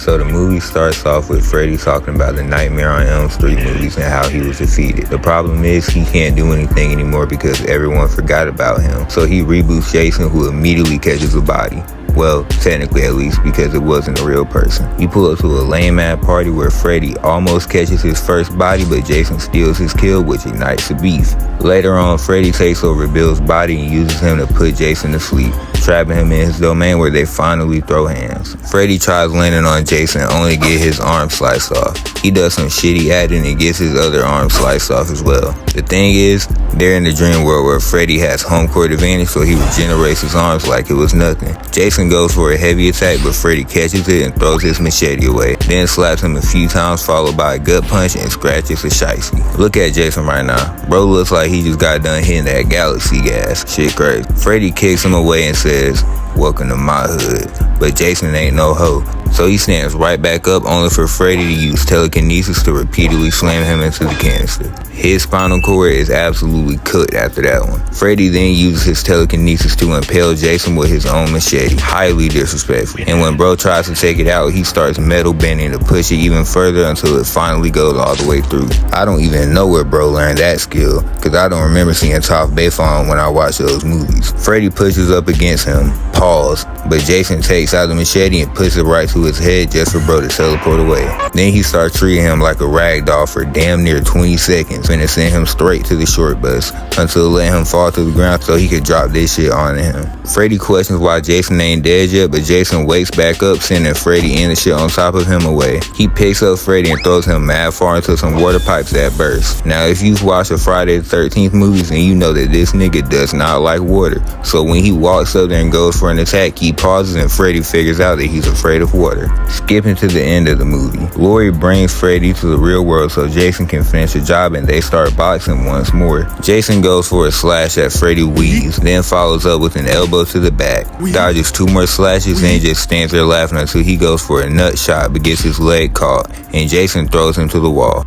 So the movie starts off with Freddy talking about the Nightmare on Elm Street movies and how he was defeated. The problem is he can't do anything anymore because everyone forgot about him. So he reboots Jason, who immediately catches a body. Well, technically at least, because it wasn't a real person. You pull up to a lame-ass party where Freddy almost catches his first body, but Jason steals his kill, which ignites the beef. Later on, Freddy takes over Bill's body and uses him to put Jason to sleep, trapping him in his domain where they finally throw hands. Freddy tries landing on Jason only to get his arm sliced off. He does some shitty acting and gets his other arm sliced off as well. The thing is, they're in the dream world where Freddy has home court advantage, so he regenerates his arms like it was nothing. Jason goes for a heavy attack, but Freddy catches it and throws his machete away, then slaps him a few times, followed by a gut punch and scratches a shicey. Look at Jason right now. Bro looks like he just got done hitting that galaxy gas. Shit crazy. Freddy kicks him away and says, "Welcome to my hood." But Jason ain't no hoe. So he stands right back up, only for Freddy to use telekinesis to repeatedly slam him into the canister. His spinal cord is absolutely cooked after that one. Freddy then uses his telekinesis to impale Jason with his own machete. Highly disrespectful. And when bro tries to take it out, he starts metal bending to push it even further until it finally goes all the way through. I don't even know where bro learned that skill, cause I don't remember seeing Toph Bayfon when I watched those movies. Freddy pushes up against him, pause, but Jason takes out the machete and puts it right to his head just for bro to teleport away. Then he starts treating him like a rag doll for damn near 20 seconds, and send him straight to the short bus until letting him fall to the ground so he could drop this shit onto him. Freddy questions why Jason ain't dead yet, but Jason wakes back up, sending Freddy and the shit on top of him away. He picks up Freddy and throws him mad far into some water pipes that burst. Now if you've watched the Friday the 13th movies, then you know that this nigga does not like water. So when he walks up there and goes for an attack, he pauses and Freddy figures out that he's afraid of water. Skipping to the end of the movie, Laurie brings Freddy to the real world so Jason can finish the job, and they start boxing once more. Jason goes for a slash at Freddy weaves, then follows up with an elbow to the back, dodges 2 more slashes, then just stands there laughing until he goes for a nut shot but gets his leg caught, and Jason throws him to the wall.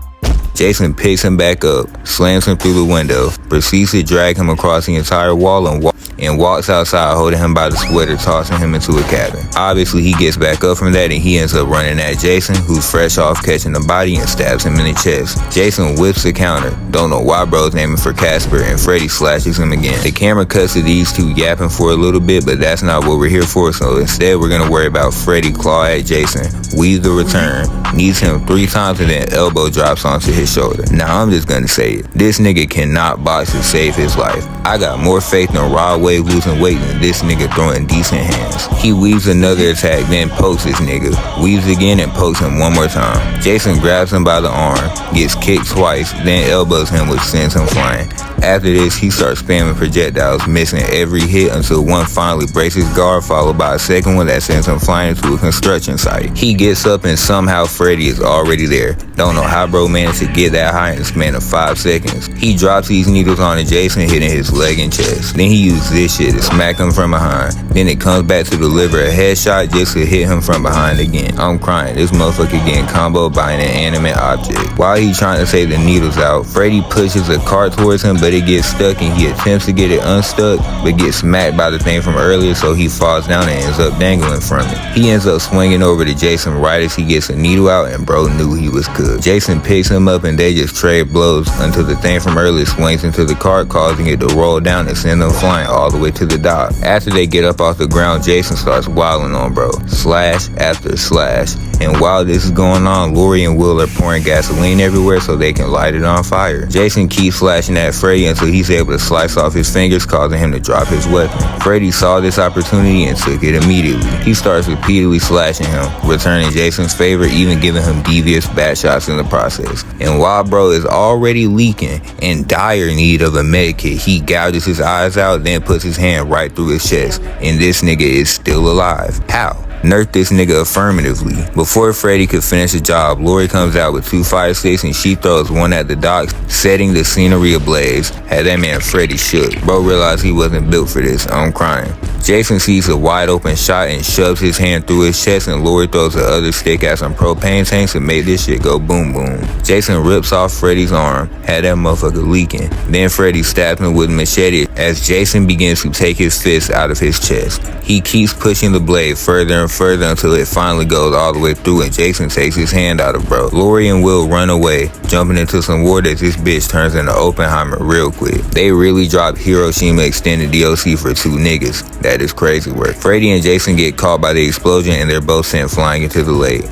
Jason picks him back up, slams him through the window, proceeds to drag him across the entire wall and walks outside holding him by the sweater, tossing him into a cabin. Obviously he gets back up from that and he ends up running at Jason, who's fresh off catching the body, and stabs him in the chest. Jason whips the counter, don't know why bro's aiming for Casper, and Freddy slashes him again. The camera cuts to these two yapping for a little bit, but that's not what we're here for, so instead we're gonna worry about Freddy claw at Jason, weave the return, knees him 3 times, and then elbow drops onto his shoulder. Now I'm just gonna say it, this nigga cannot box to save his life. I got more faith in Raw Wave losing weight than this nigga throwing decent hands. He weaves another attack, then pokes this nigga, weaves again and pokes him one more time. Jason grabs him by the arm, gets kicked twice, then elbows him, which sends him flying. After this, he starts spamming projectiles, missing every hit until one finally breaks his guard, followed by a second one that sends him flying to a construction site. He gets up and somehow Freddy is already there. Don't know how bro managed to get that high in the span of 5 seconds. He drops these needles onto Jason, hitting his leg and chest. Then he uses this shit to smack him from behind. Then it comes back to deliver a headshot just to hit him from behind again. I'm crying, this motherfucker getting comboed by an inanimate object. While he's trying to take the needles out, Freddy pushes a cart towards him, but it gets stuck and he attempts to get it unstuck, but gets smacked by the thing from earlier, so he falls down and ends up dangling from it. He ends up swinging over to Jason right as he gets a needle out, and bro knew he was cooked. Jason picks him up and they just trade blows until the thing from earlier swings into the cart, causing it to roll down and send them flying all the way to the dock. After they get up off the ground, Jason starts wilding on bro, slash after slash, and while this is going on, Laurie and Will are pouring gasoline everywhere so they can light it on fire. Jason keeps slashing at Freddy until he's able to slice off his fingers, causing him to drop his weapon. Freddy saw this opportunity and took it immediately. He starts repeatedly slashing him, returning Jason's favor, even giving him devious bat shots in the process. And while bro is already leaking, in dire need of a med kit, he gouges his eyes out, then puts his hand right through his chest, and this nigga is still alive. How? Nerf this nigga affirmatively. Before Freddy could finish the job, Laurie comes out with 2 fire sticks and she throws one at the docks, setting the scenery ablaze. Had that man Freddy shook. Bro realized he wasn't built for this. I'm crying. Jason sees a wide open shot and shoves his hand through his chest, and Lori throws the other stick at some propane tanks and make this shit go boom boom. Jason rips off Freddy's arm, had that motherfucker leaking. Then Freddy stabs him with a machete as Jason begins to take his fist out of his chest. He keeps pushing the blade further and further until it finally goes all the way through and Jason takes his hand out of bro. Lori and Will run away, jumping into some water as this bitch turns into Oppenheimer real quick. They really dropped Hiroshima extended DLC for 2 niggas. That is crazy work. Freddy and Jason get caught by the explosion and they're both sent flying into the lake.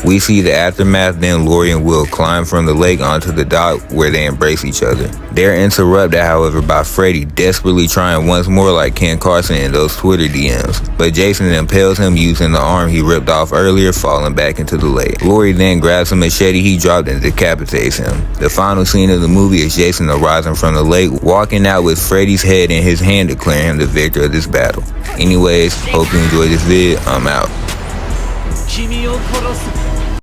We see the aftermath, then Lori and Will climb from the lake onto the dock where they embrace each other. They're interrupted, however, by Freddy desperately trying once more like Ken Carson in those Twitter DMs. But Jason impales him using the arm he ripped off earlier, falling back into the lake. Lori then grabs a machete he dropped and decapitates him. The final scene of the movie is Jason arising from the lake, walking out with Freddy's head in his hand, declaring him the victor of this battle. Anyways, hope you enjoyed this vid. I'm out.